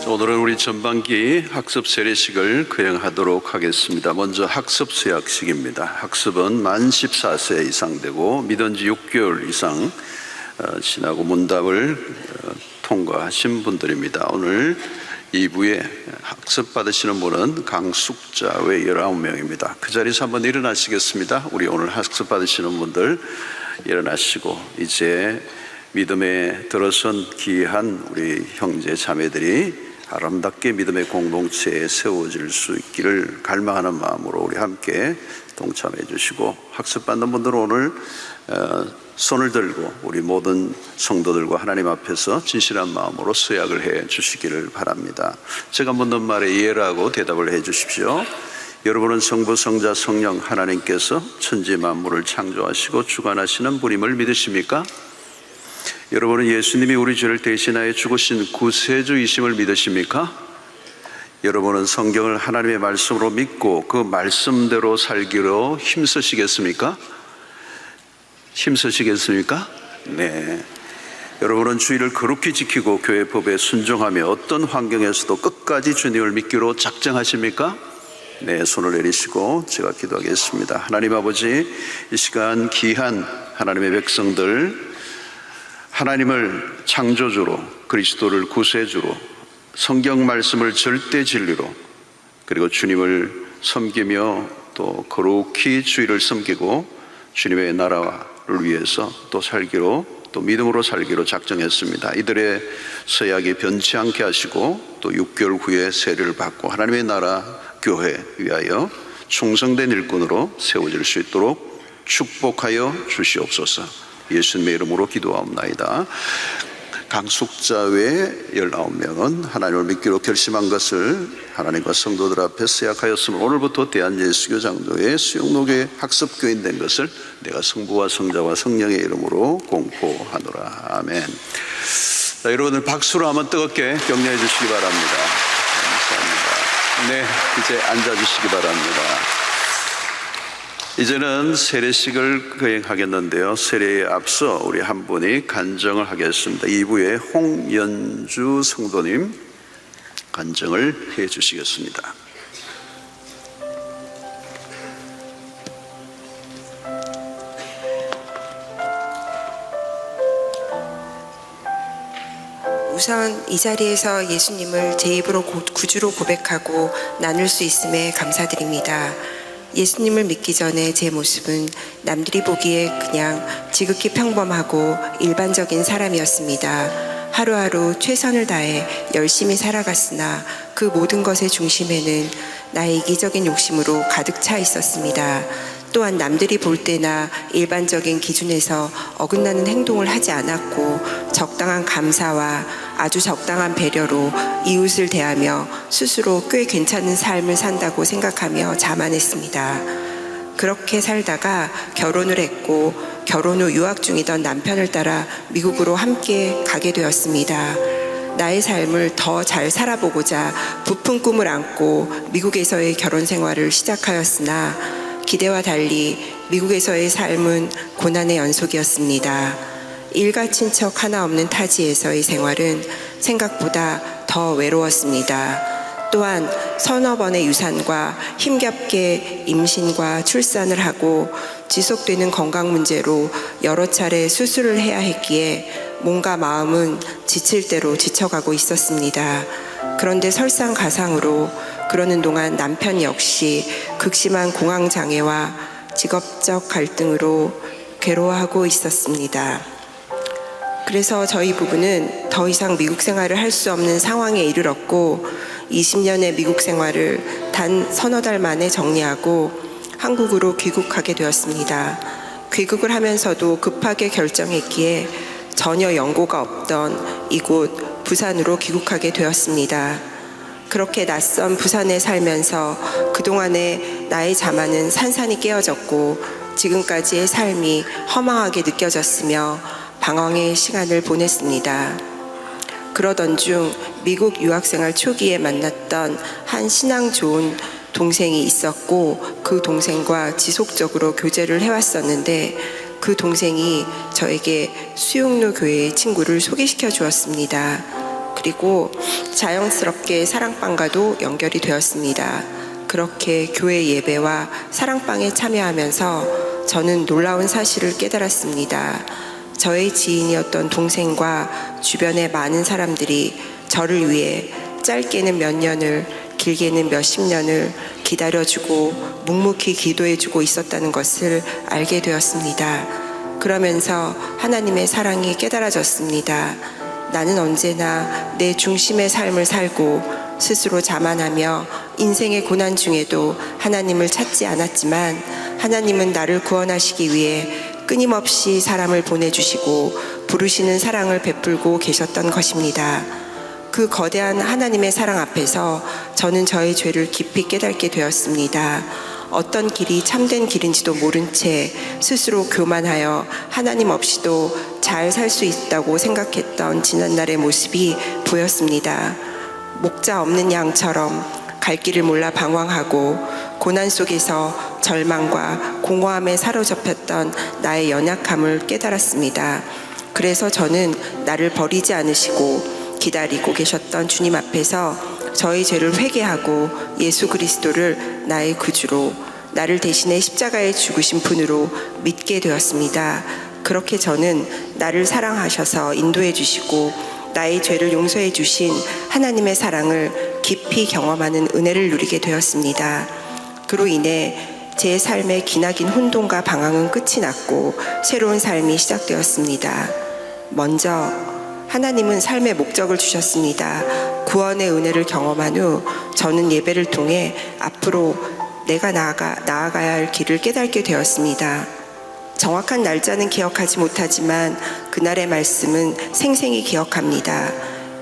오늘은 우리 전반기 학습 세례식을 거행하도록 하겠습니다. 먼저 학습 수약식입니다. 학습은 만 14세 이상 되고 믿은 지 6개월 이상 지나고 문답을 통과하신 분들입니다. 오늘 2부에 학습 받으시는 분은 강숙자 외 19명입니다. 그 자리에서 한번 일어나시겠습니다. 우리 오늘 학습 받으시는 분들 일어나시고, 이제 믿음에 들어선 귀한 우리 형제 자매들이 아름답게 믿음의 공동체에 세워질 수 있기를 갈망하는 마음으로 우리 함께 동참해 주시고, 학습받는 분들은 오늘 손을 들고 우리 모든 성도들과 하나님 앞에서 진실한 마음으로 수약을 해 주시기를 바랍니다. 제가 묻는 말에 예라고 대답을 해 주십시오. 여러분은 성부, 성자, 성령 하나님께서 천지 만물을 창조하시고 주관하시는 분임을 믿으십니까? 여러분은 예수님이 우리 죄를 대신하여 죽으신 구세주이심을 믿으십니까? 여러분은 성경을 하나님의 말씀으로 믿고 그 말씀대로 살기로 힘쓰시겠습니까? 힘쓰시겠습니까? 네. 여러분은 주의를 거룩히 지키고 교회 법에 순종하며 어떤 환경에서도 끝까지 주님을 믿기로 작정하십니까? 네, 손을 내리시고 제가 기도하겠습니다. 하나님 아버지, 이 시간 귀한 하나님의 백성들, 하나님을 창조주로, 그리스도를 구세주로, 성경 말씀을 절대 진리로, 그리고 주님을 섬기며 또 거룩히 주의를 섬기고 주님의 나라를 위해서 또 살기로, 또 믿음으로 살기로 작정했습니다. 이들의 서약이 변치 않게 하시고 또 6개월 후에 세례를 받고 하나님의 나라 교회 위하여 충성된 일꾼으로 세워질 수 있도록 축복하여 주시옵소서. 예수님의 이름으로 기도하옵나이다. 강숙자 외 19명은 하나님을 믿기로 결심한 것을 하나님과 성도들 앞에 수약하였으므로 오늘부터 대한예수교 장로의 수영록의 학습교인 된 것을 내가 성부와 성자와 성령의 이름으로 공포하노라. 아멘. 자, 여러분들 박수로 한번 뜨겁게 격려해 주시기 바랍니다. 감사합니다. 네, 이제 앉아주시기 바랍니다. 이제는 세례식을 거행하겠는데요, 세례에 앞서 우리 한 분이 간증을 하겠습니다. 2부에 홍연주 성도님 간증을 해 주시겠습니다. 우선 이 자리에서 예수님을 제 입으로 구주로 고백하고 나눌 수 있음에 감사드립니다. 예수님을 믿기 전에 제 모습은 남들이 보기에 그냥 지극히 평범하고 일반적인 사람이었습니다. 하루하루 최선을 다해 열심히 살아갔으나 그 모든 것의 중심에는 나의 이기적인 욕심으로 가득 차 있었습니다. 또한 남들이 볼 때나 일반적인 기준에서 어긋나는 행동을 하지 않았고, 적당한 감사와 아주 적당한 배려로 이웃을 대하며 스스로 꽤 괜찮은 삶을 산다고 생각하며 자만했습니다. 그렇게 살다가 결혼을 했고, 결혼 후 유학 중이던 남편을 따라 미국으로 함께 가게 되었습니다. 나의 삶을 더 잘 살아보고자 부푼 꿈을 안고 미국에서의 결혼 생활을 시작하였으나 기대와 달리 미국에서의 삶은 고난의 연속이었습니다. 일가 친척 하나 없는 타지에서의 생활은 생각보다 더 외로웠습니다. 또한 서너 번의 유산과 힘겹게 임신과 출산을 하고 지속되는 건강 문제로 여러 차례 수술을 해야 했기에 몸과 마음은 지칠 대로 지쳐가고 있었습니다. 그런데 설상가상으로 그러는 동안 남편 역시 극심한 공황장애와 직업적 갈등으로 괴로워하고 있었습니다. 그래서 저희 부부는 더 이상 미국 생활을 할 수 없는 상황에 이르렀고, 20년의 미국 생활을 단 서너 달 만에 정리하고 한국으로 귀국하게 되었습니다. 귀국을 하면서도 급하게 결정했기에 전혀 연고가 없던 이곳 부산으로 귀국하게 되었습니다. 그렇게 낯선 부산에 살면서 그동안의 나의 자만은 산산이 깨어졌고 지금까지의 삶이 허망하게 느껴졌으며 방황의 시간을 보냈습니다. 그러던 중 미국 유학생활 초기에 만났던 한 신앙 좋은 동생이 있었고, 그 동생과 지속적으로 교제를 해왔었는데 그 동생이 저에게 수용로 교회의 친구를 소개시켜 주었습니다. 그리고 자연스럽게 사랑방과도 연결이 되었습니다. 그렇게 교회 예배와 사랑방에 참여하면서 저는 놀라운 사실을 깨달았습니다. 저의 지인이었던 동생과 주변의 많은 사람들이 저를 위해 짧게는 몇 년을, 길게는 몇십 년을 기다려주고 묵묵히 기도해주고 있었다는 것을 알게 되었습니다. 그러면서 하나님의 사랑이 깨달아졌습니다. 나는 언제나 내 중심의 삶을 살고 스스로 자만하며 인생의 고난 중에도 하나님을 찾지 않았지만 하나님은 나를 구원하시기 위해 끊임없이 사람을 보내주시고 부르시는 사랑을 베풀고 계셨던 것입니다. 그 거대한 하나님의 사랑 앞에서 저는 저의 죄를 깊이 깨닫게 되었습니다. 어떤 길이 참된 길인지도 모른 채 스스로 교만하여 하나님 없이도 잘 살 수 있다고 생각했던 지난날의 모습이 보였습니다. 목자 없는 양처럼 갈 길을 몰라 방황하고 고난 속에서 절망과 공허함에 사로잡혔던 나의 연약함을 깨달았습니다. 그래서 저는 나를 버리지 않으시고 기다리고 계셨던 주님 앞에서 저의 죄를 회개하고 예수 그리스도를 나의 구주로, 나를 대신해 십자가에 죽으신 분으로 믿게 되었습니다. 그렇게 저는 나를 사랑하셔서 인도해 주시고 나의 죄를 용서해 주신 하나님의 사랑을 깊이 경험하는 은혜를 누리게 되었습니다. 그로 인해 제 삶의 기나긴 혼돈과 방황은 끝이 났고 새로운 삶이 시작되었습니다. 먼저 하나님은 삶의 목적을 주셨습니다. 구원의 은혜를 경험한 후 저는 예배를 통해 앞으로 내가 나아가야 할 길을 깨닫게 되었습니다. 정확한 날짜는 기억하지 못하지만 그날의 말씀은 생생히 기억합니다.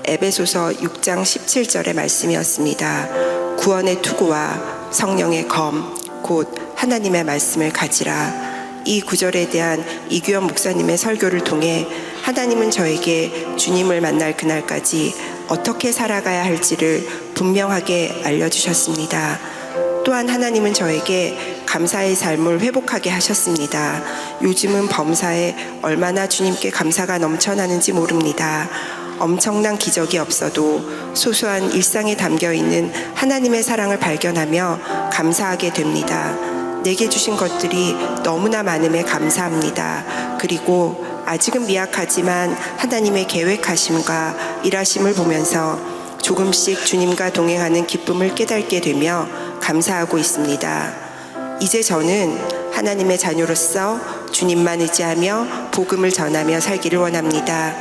에베소서 6장 17절의 말씀이었습니다. 구원의 투구와 성령의 검, 곧 하나님의 말씀을 가지라. 이 구절에 대한 이규현 목사님의 설교를 통해 하나님은 저에게 주님을 만날 그날까지 어떻게 살아가야 할지를 분명하게 알려주셨습니다. 또한 하나님은 저에게 감사의 삶을 회복하게 하셨습니다. 요즘은 범사에 얼마나 주님께 감사가 넘쳐나는지 모릅니다. 엄청난 기적이 없어도 소소한 일상에 담겨있는 하나님의 사랑을 발견하며 감사하게 됩니다. 내게 주신 것들이 너무나 많음에 감사합니다. 그리고 아직은 미약하지만 하나님의 계획하심과 일하심을 보면서 조금씩 주님과 동행하는 기쁨을 깨닫게 되며 감사하고 있습니다. 이제 저는 하나님의 자녀로서 주님만 의지하며 복음을 전하며 살기를 원합니다.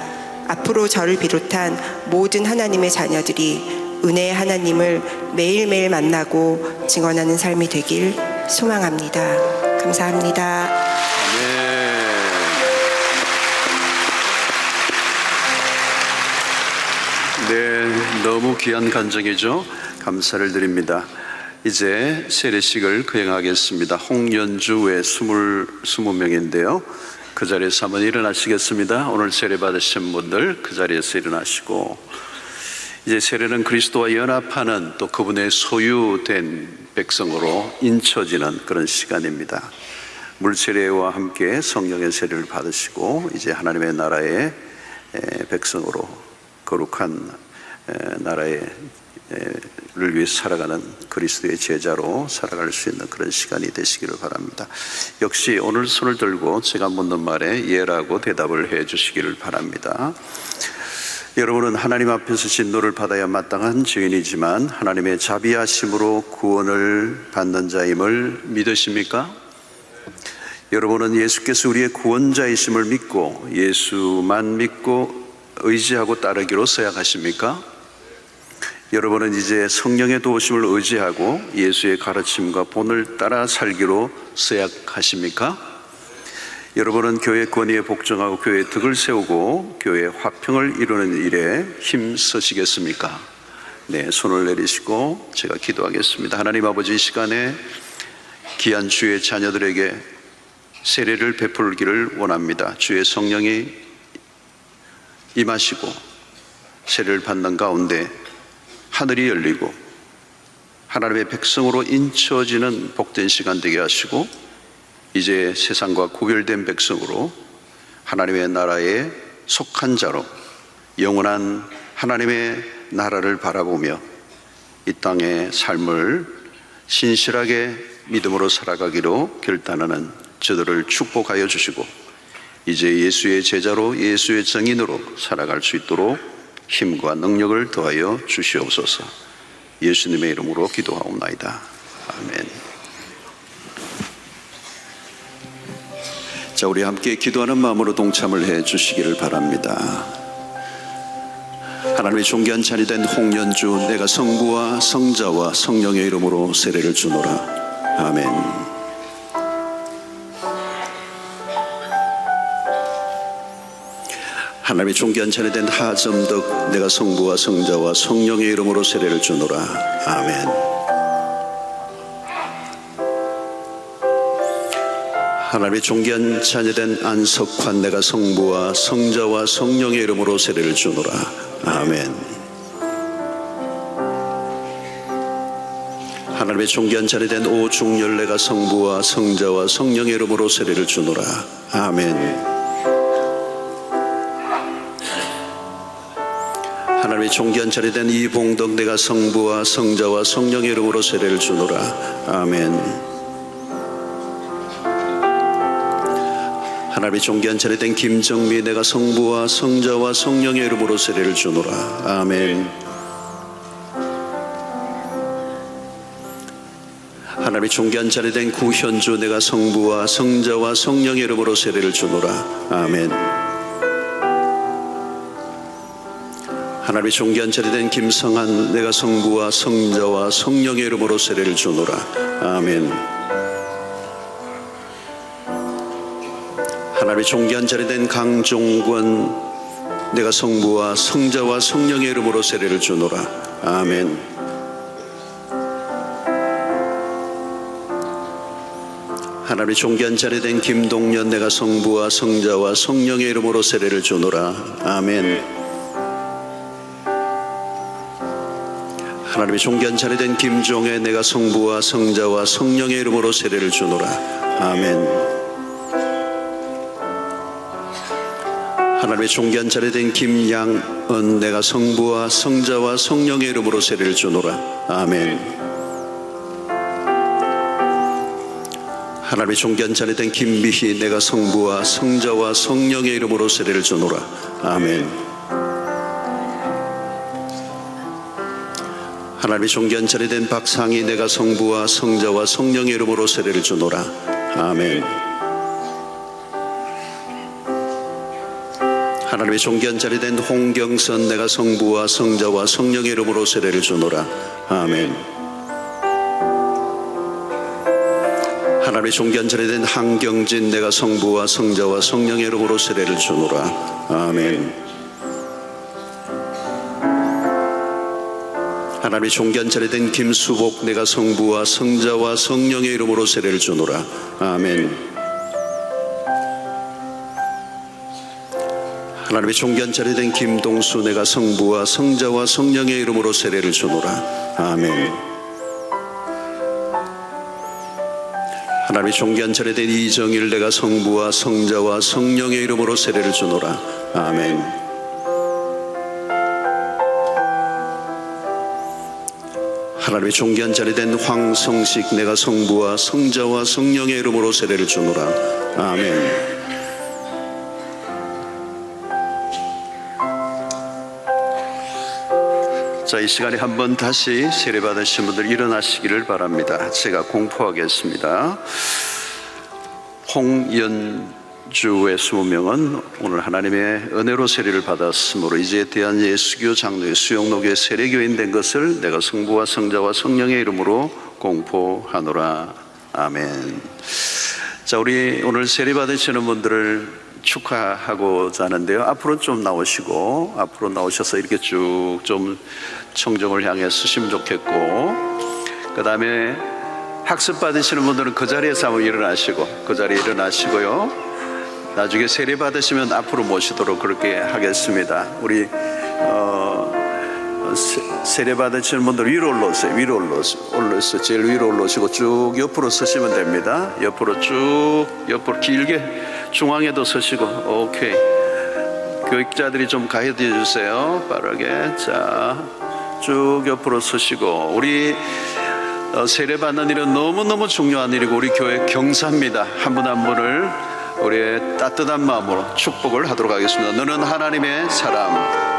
앞으로 저를 비롯한 모든 하나님의 자녀들이 은혜의 하나님을 매일매일 만나고 증언하는 삶이 되길 소망합니다. 감사합니다. 네, 너무 귀한 간증이죠. 감사를 드립니다. 이제 세례식을 거행하겠습니다. 홍연주 외 20명인데요. 그 자리에서 한번 일어나시겠습니다. 오늘 세례 받으신 분들 그 자리에서 일어나시고, 이제 세례는 그리스도와 연합하는 또 그분의 소유된 백성으로 인쳐지는 그런 시간입니다. 물세례와 함께 성령의 세례를 받으시고 이제 하나님의 나라의 백성으로 거룩한 나라의 를 위해 살아가는 그리스도의 제자로 살아갈 수 있는 그런 시간이 되시기를 바랍니다. 역시 오늘 손을 들고 제가 묻는 말에 예라고 대답을 해 주시기를 바랍니다. 여러분은 하나님 앞에서 진노를 받아야 마땅한 죄인이지만 하나님의 자비하심으로 구원을 받는 자임을 믿으십니까? 여러분은 예수께서 우리의 구원자이심을 믿고 예수만 믿고 의지하고 따르기로 서약하십니까? 여러분은 이제 성령의 도우심을 의지하고 예수의 가르침과 본을 따라 살기로 서약하십니까? 여러분은 교회 권위에 복종하고 교회의 덕을 세우고 교회의 화평을 이루는 일에 힘쓰시겠습니까? 네, 손을 내리시고 제가 기도하겠습니다. 하나님 아버지, 이 시간에 귀한 주의 자녀들에게 세례를 베풀기를 원합니다. 주의 성령이 임하시고 세례를 받는 가운데 하늘이 열리고 하나님의 백성으로 인쳐지는 복된 시간 되게 하시고 이제 세상과 구별된 백성으로 하나님의 나라에 속한 자로 영원한 하나님의 나라를 바라보며 이 땅의 삶을 신실하게 믿음으로 살아가기로 결단하는 저들을 축복하여 주시고 이제 예수의 제자로 예수의 증인으로 살아갈 수 있도록 힘과 능력을 더하여 주시옵소서. 예수님의 이름으로 기도하옵나이다. 아멘. 자, 우리 함께 기도하는 마음으로 동참을 해 주시기를 바랍니다. 하나님의 존귀한 자리 된 홍연주, 내가 성부와 성자와 성령의 이름으로 세례를 주노라. 아멘. 하나님의 존귀한 자리 된 하점덕, 내가 성부와 성자와 성령의 이름으로 세례를 주노라. 아멘. 하나님의 존귀한 자녀된 안석환, 내가 성부와 성자와 성령의 이름으로 세례를 주노라. 아멘. 하나님의 존귀한 자녀된 오중열, 내가 성부와 성자와 성령의 이름으로 세례를 주노라. 아멘. 하나님의 존귀한 자녀된 이봉덕, 내가 성부와 성자와 성령의 이름으로 세례를 주노라. 아멘. 하나님의 존귀한 자녀된 김정미, 내가 성부와 성자와 성령의 이름으로 세례를 주노라. 아멘. 하나님의 존귀한 자녀된 구현주, 내가 성부와 성자와 성령의 이름으로 세례를 주노라. 아멘. 하나님의 존귀한 자녀된 김성한, 내가 성부와 성자와 성령의 이름으로 세례를 주노라. 아멘. 하나님의 존귀한 자녀된 강종권, 내가 성부와 성자와 성령의 이름으로 세례를 주노라. 아멘. 하나님의 존귀한 자녀된 김동연, 내가 성부와 성자와 성령의 이름으로 세례를 주노라. 아멘. 하나님의 존귀한 자녀된 김종애, 내가 성부와 성자와 성령의 이름으로 세례를 주노라. 아멘. 하나님의 존귀한 자녀된 김양은, 내가 성부와 성자와 성령의 이름으로 세례를 주노라. 아멘. 하나님의 존귀한 자녀된 김미희, 내가 성부와 성자와 성령의 이름으로 세례를 주노라. 아멘. 하나님의 존귀한 자녀된 박상희, 내가 성부와 성자와 성령의 이름으로 세례를 주노라. 아멘. 하나님의 존귀한 자녀된 홍경선, 내가 성부와 성자와 성령의 이름으로 세례를 주노라. 아멘. 하나님의 존귀한 자녀된 한경진, 내가 성부와 성자와 성령의 이름으로 세례를 주노라. 아멘. 하나님의 존귀한 자녀된 김수복, 내가 성부와 성자와 성령의 이름으로 세례를 주노라. 아멘. 하나님의 존귀한 자녀된 김동수, 내가 성부와 성자와 성령의 이름으로 세례를 주노라. 아멘. 하나님의 존귀한 자녀된 이정일, 내가 성부와 성자와 성령의 이름으로 세례를 주노라. 아멘. 하나님의 존귀한 자녀된 황성식, 내가 성부와 성자와 성령의 이름으로 세례를 주노라. 아멘. 자, 이 시간에 한번 다시 세례받으신 분들 일어나시기를 바랍니다. 제가 공포하겠습니다. 홍연주의 20명은 오늘 하나님의 은혜로 세례를 받았으므로 이제 대한 예수교 장로의 수영록의 세례교인 된 것을 내가 성부와 성자와 성령의 이름으로 공포하노라. 아멘. 자, 우리 오늘 세례받으시는 분들을 축하하고자 하는데요. 앞으로 좀 나오시고, 앞으로 나오셔서 이렇게 쭉 좀 청정을 향해 쓰시면 좋겠고, 그 다음에 학습 받으시는 분들은 그 자리에서 한번 일어나시고, 그 자리에 일어나시고요. 나중에 세례 받으시면 앞으로 모시도록 그렇게 하겠습니다. 우리 세례 받으시는 분들 위로 올라오세요. 위로 올라오세요. 제일 위로 올라오시고 쭉 옆으로 서시면 됩니다. 옆으로 쭉, 옆으로 길게 중앙에도 서시고. 오케이. 교육자들이 좀 가이드 해주세요. 빠르게. 자, 쭉 옆으로 서시고. 우리 세례받는 일은 너무너무 중요한 일이고 우리 교회 경사입니다. 한 분 한 분을 우리의 따뜻한 마음으로 축복을 하도록 하겠습니다. 너는 하나님의 사람.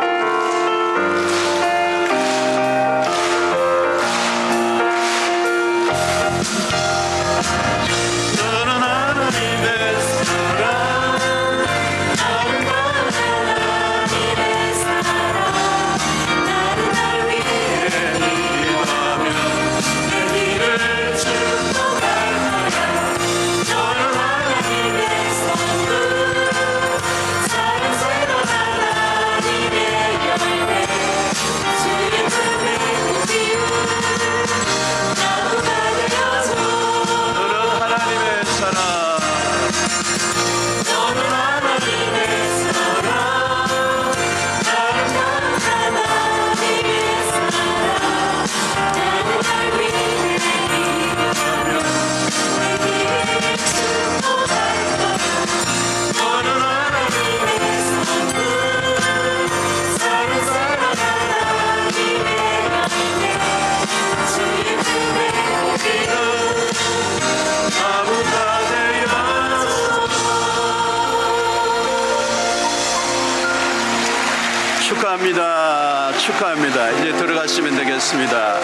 축하합니다. 축하합니다. 이제 들어가시면 되겠습니다.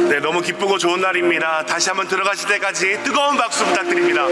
네, 너무 기쁘고 좋은 날입니다. 다시 한번 들어가실 때까지 뜨거운 박수 부탁드립니다.